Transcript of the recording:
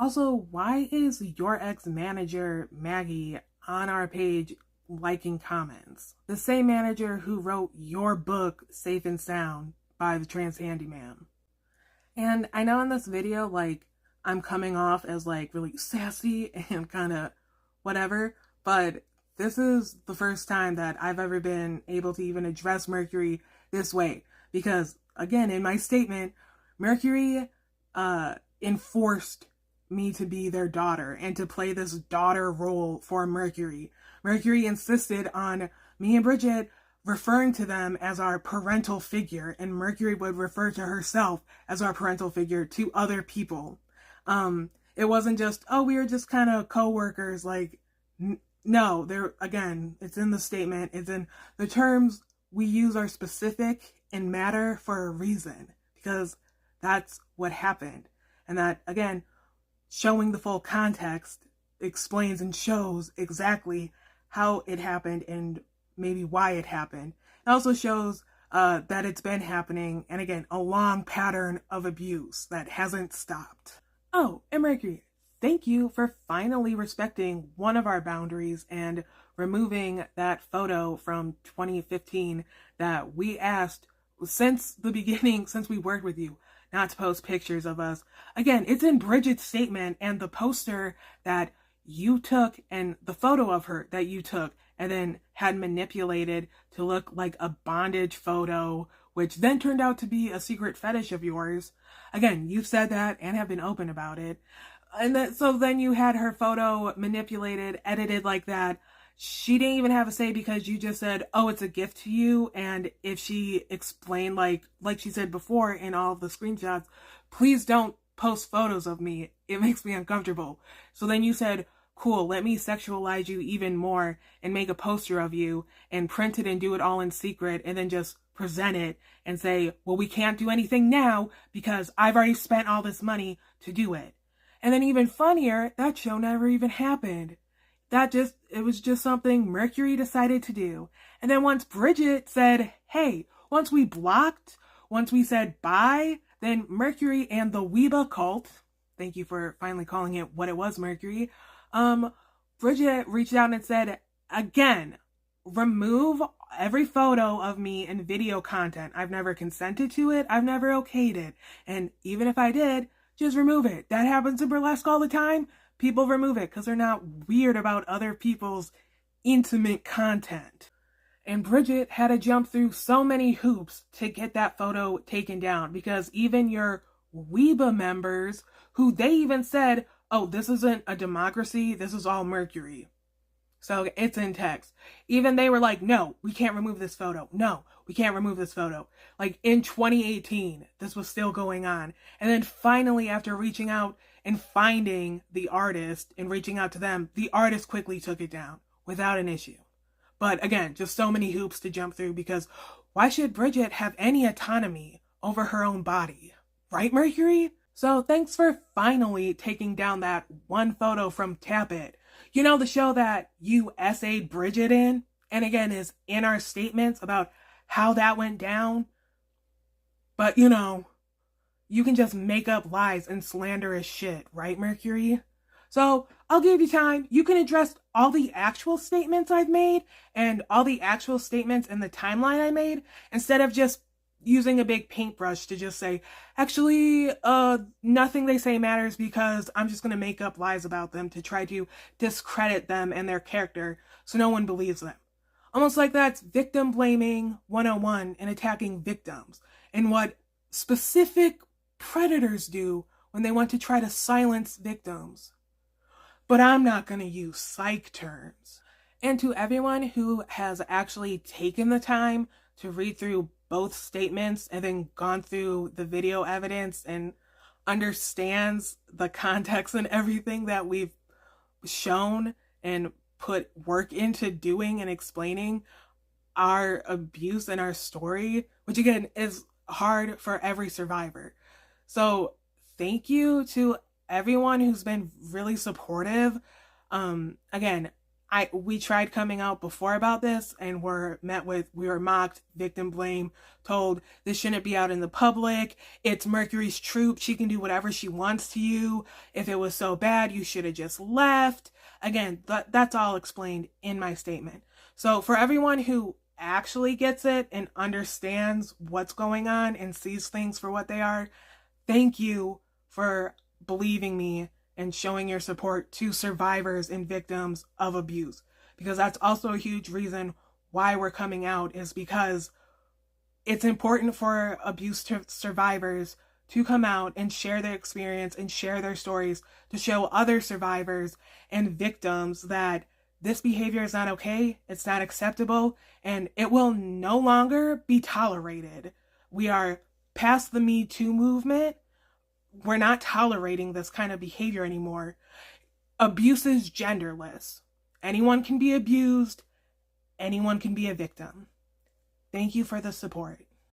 Also, why is your ex-manager, Maggie, on our page liking comments? The same manager who wrote your book, Safe and Sound, by the Trans Handyman. And I know in this video, like, I'm coming off as, like, really sassy and kind of whatever, but this is the first time that I've ever been able to even address Mercury this way. Because, again, in my statement, Mercury enforced me to be their daughter and to play this daughter role for Mercury. Mercury insisted on me and Bridgett referring to them as our parental figure, and Mercury would refer to herself as our parental figure to other people. It wasn't just, oh, we were just kind of co-workers, like, no, there, again, it's in the statement, it's in the terms we use are specific and matter for a reason, because that's what happened. And that, again, showing the full context explains and shows exactly how it happened and maybe why it happened. It also shows that it's been happening, and again, a long pattern of abuse that hasn't stopped. Oh, and Mercury, thank you for finally respecting one of our boundaries and removing that photo from 2015 that we asked since the beginning, since we worked with you, not to post pictures of us. Again, it's in Bridgett's statement, and the poster that you took and the photo of her that you took and then had manipulated to look like a bondage photo, which then turned out to be a secret fetish of yours. Again, you've said that and have been open about it. And so then you had her photo manipulated, edited like that. She didn't even have a say because you just said, oh, it's a gift to you. And if she explained, like she said before in all of the screenshots, please don't post photos of me. It makes me uncomfortable. So then you said, cool, let me sexualize you even more and make a poster of you and print it and do it all in secret and then just present it and say, well, we can't do anything now because I've already spent all this money to do it. And then even funnier, that show never even happened. It was just something Mercury decided to do. And then once Bridgett said, hey, once we said bye, then Mercury and the Weeba cult, thank you for finally calling it what it was, Mercury, Bridgett reached out and said, again, remove every photo of me and video content. I've never consented to it. I've never okayed it. And even if I did, just remove it. That happens in burlesque all the time. People remove it because they're not weird about other people's intimate content. And Bridgett had to jump through so many hoops to get that photo taken down because even your Weeba members, who they even said, oh, this isn't a democracy, this is all Mercury. So it's in text. Even they were like, no, we can't remove this photo. No, we can't remove this photo. Like in 2018, this was still going on. And then finally, after reaching out and finding the artist and reaching out to them, the artist quickly took it down without an issue. But again, just so many hoops to jump through because why should Bridgett have any autonomy over her own body? Right, Mercury? So thanks for finally taking down that one photo from Tap It. You know, the show that you essayed Bridgett in, and again is in our statements about how that went down. But you know, you can just make up lies and slanderous shit, right, Mercury? So I'll give you time. You can address all the actual statements I've made and all the actual statements in the timeline I made instead of just using a big paintbrush to just say, actually, nothing they say matters because I'm just going to make up lies about them to try to discredit them and their character so no one believes them. Almost like that's victim blaming 101 and attacking victims and what specific predators do when they want to try to silence victims. But I'm not going to use psych terms. And to everyone who has actually taken the time to read through both statements and then gone through the video evidence and understands the context and everything that we've shown and put work into doing and explaining our abuse and our story, which again is hard for every survivor. So thank you to everyone who's been really supportive. Again, We tried coming out before about this and we were mocked, victim blame, told this shouldn't be out in the public. It's Mercury's troop. She can do whatever she wants to you. If it was so bad, you should have just left. Again, that's all explained in my statement. So for everyone who actually gets it and understands what's going on and sees things for what they are, thank you for believing me and showing your support to survivors and victims of abuse. Because that's also a huge reason why we're coming out, is because it's important for abuse survivors to come out and share their experience and share their stories to show other survivors and victims that this behavior is not okay, it's not acceptable, and it will no longer be tolerated. We are past the Me Too movement. We're not tolerating this kind of behavior anymore. Abuse is genderless. Anyone can be abused. Anyone can be a victim. Thank you for the support.